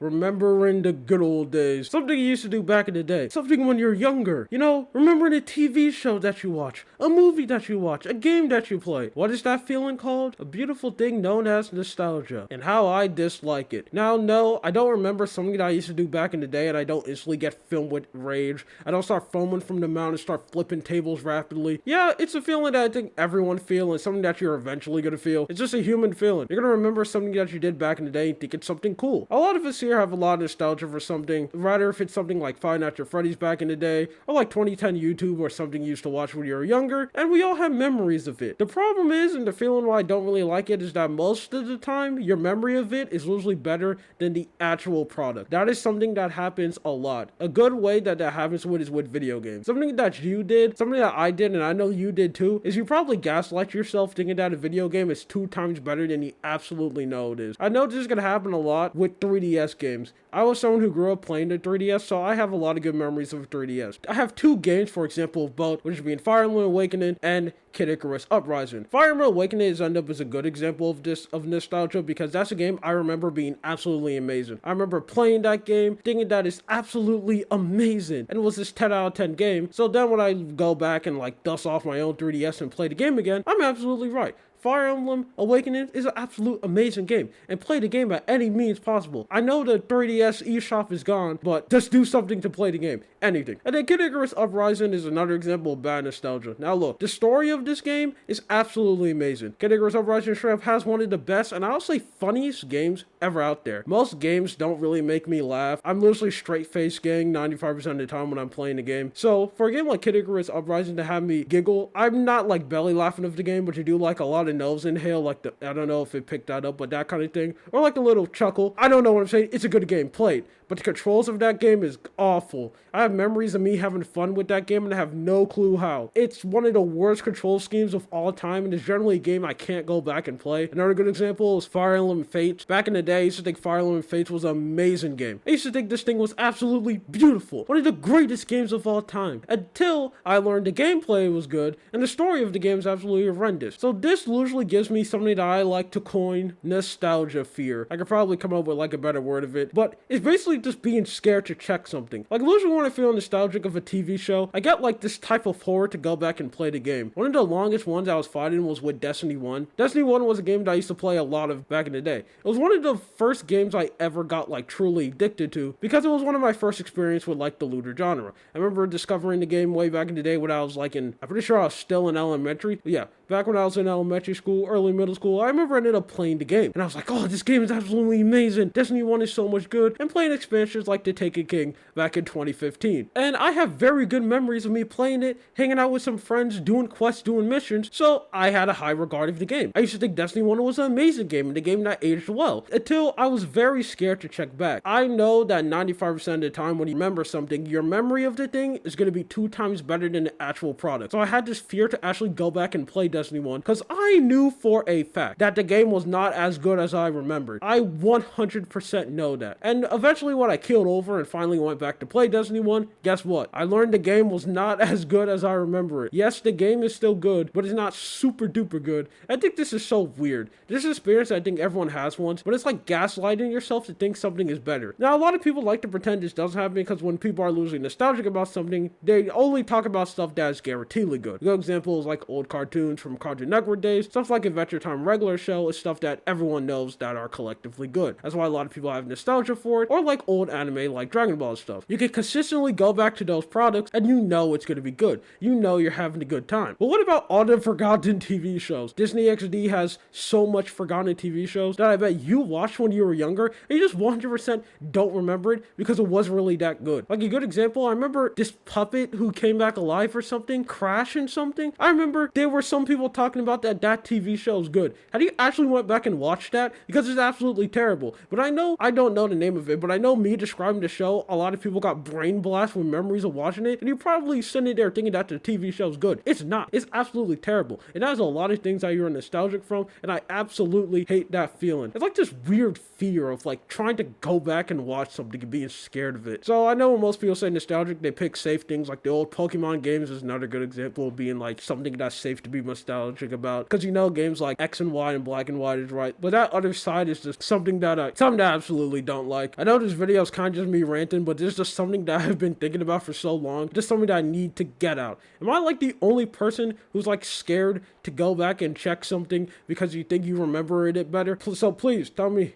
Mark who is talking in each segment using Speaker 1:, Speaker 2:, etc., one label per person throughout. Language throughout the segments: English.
Speaker 1: Remembering the good old days. Something you used to do back in the day. Something when you're younger. You know, remembering a TV show that you watch, a movie that you watch, a game that you play. What is that feeling called? A beautiful thing known as nostalgia. And how I dislike it. Now, no, I don't remember something that I used to do back in the day and I don't instantly get filled with rage. I don't start foaming from the mouth and start flipping tables rapidly. Yeah, it's a feeling that I think everyone feels and something that you're eventually gonna feel. It's just a human feeling. You're gonna remember something that you did back in the day and think it's something cool. A lot of us here have a lot of nostalgia for something, rather if it's something like Five Nights at Freddy's back in the day, or like 2010 YouTube or something you used to watch when you were younger, and we all have memories of it. The problem is, and the feeling why I don't really like it, is that most of the time, your memory of it is usually better than the actual product. That is something that happens a lot. A good way that happens with is with video games. Something that you did, something that I did, and I know you did too, is you probably gaslight yourself thinking that a video game is 2 times better than you absolutely know it is. I know this is gonna happen a lot with 3DS games. I was someone who grew up playing the 3DS, so I have a lot of good memories of 3DS. I have 2 games, for example, of both, which being Fire Emblem Awakening and Kid Icarus Uprising. Fire Emblem Awakening is ended up as a good example of this, of nostalgia, because that's a game I remember being absolutely amazing. I remember playing that game, thinking that is absolutely amazing, and it was this 10 out of 10 game. So then when I go back and like dust off my own 3DS and play the game again, I'm absolutely right. Fire Emblem Awakening is an absolute amazing game, and play the game by any means possible. I know the 3DS eShop is gone, but just do something to play the game. Anything. And then Kid Icarus Uprising is another example of bad nostalgia. Now look, the story of this game is absolutely amazing. Kid Icarus Uprising straight has one of the best, and I'll say funniest games ever out there. Most games don't really make me laugh. I'm literally straight-faced gang 95% of the time when I'm playing the game. So for a game like Kid Icarus Uprising to have me giggle, I'm not like belly laughing of the game, but you do like a lot of nose inhale, like the, I don't know if it picked that up, but that kind of thing, or like a little chuckle. I don't know what I'm saying. It's a good game played, but the controls of that game is awful. I have memories of me having fun with that game and I have no clue how. It's one of the worst control schemes of all time, and it's generally a game I can't go back and play. Another good example is Fire Emblem Fates. Back in the day, I used to think Fire Emblem Fates was an amazing game. I used to think this thing was absolutely beautiful. One of the greatest games of all time. Until I learned the gameplay was good and the story of the game is absolutely horrendous. So this usually gives me something that I like to coin nostalgia fear. I could probably come up with like a better word of it, but it's basically just being scared to check something. Like usually when I feel nostalgic of a TV show, I get like this type of horror to go back and play the game. One of the longest ones I was fighting was with Destiny 1. Destiny 1 was a game that I used to play a lot of back in the day. It was one of the first games I ever got like truly addicted to, because it was one of my first experience with like the looter genre. I remember discovering the game way back in the day when I was like I'm pretty sure I was still in elementary. Yeah, back when I was in elementary school, early middle school, I remember I ended up playing the game. And I was like, oh, this game is absolutely amazing. Destiny 1 is so much good. And playing expansions like The Taken King back in 2015. And I have very good memories of me playing it, hanging out with some friends, doing quests, doing missions. So I had a high regard of the game. I used to think Destiny 1 was an amazing game and the game that aged well. Until I was very scared to check back. I know that 95% of the time when you remember something, your memory of the thing is going to be 2 times better than the actual product. So I had this fear to actually go back and play Destiny 1 because I knew for a fact that the game was not as good as I remembered. I 100% know that. And eventually when I killed over and finally went back to play Destiny 1, guess what? I learned the game was not as good as I remember it. Yes, the game is still good, but it's not super duper good. I think this is so weird. This experience I think everyone has once, but it's like gaslighting yourself to think something is better. Now, a lot of people like to pretend this doesn't happen because when people are losing nostalgic about something, they only talk about stuff that is guaranteedly good. A good example is like old cartoons from Cartoon Network days, stuff like Adventure Time regular show is stuff that everyone knows that are collectively good. That's why a lot of people have nostalgia for it, or like old anime like Dragon Ball stuff. You can consistently go back to those products and you know it's going to be good. You know you're having a good time. But what about all the forgotten TV shows? Disney XD has so much forgotten TV shows that I bet you watched when you were younger and you just 100% don't remember it because it wasn't really that good. Like a good example, I remember this puppet who came back alive or something, Crash and something. I remember there were some people talking about that TV show is good. Have you actually went back and watched that? Because it's absolutely terrible. But I know, I don't know the name of it, but I know me describing the show, a lot of people got brain blast with memories of watching it, and you're probably sitting there thinking that the TV show's good. It's not. It's absolutely terrible. It has a lot of things that you're nostalgic from, and I absolutely hate that feeling. It's like this weird fear of like trying to go back and watch something and being scared of it. So I know when most people say nostalgic, they pick safe things. Like the old Pokemon games is another good example of being like something that's safe to be nostalgic about, because you know games like X and Y and Black and White is right, but that other side is just something that I absolutely don't like. I know this video is kind of just me ranting, but this is just something that I've been thinking about for so long, just something that I need to get out. Am I like the only person who's like scared to go back and check something because you think you remember it better? So please tell me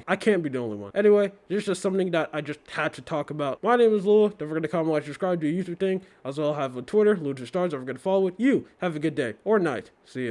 Speaker 1: I can't be the only one. Anyway, this is just something that I just had to talk about. My name is Lua. Don't forget to comment, like, subscribe, do a YouTube thing. I also have a Twitter, Lucha Stars. Don't forget to follow it. You have a good day or night. See ya.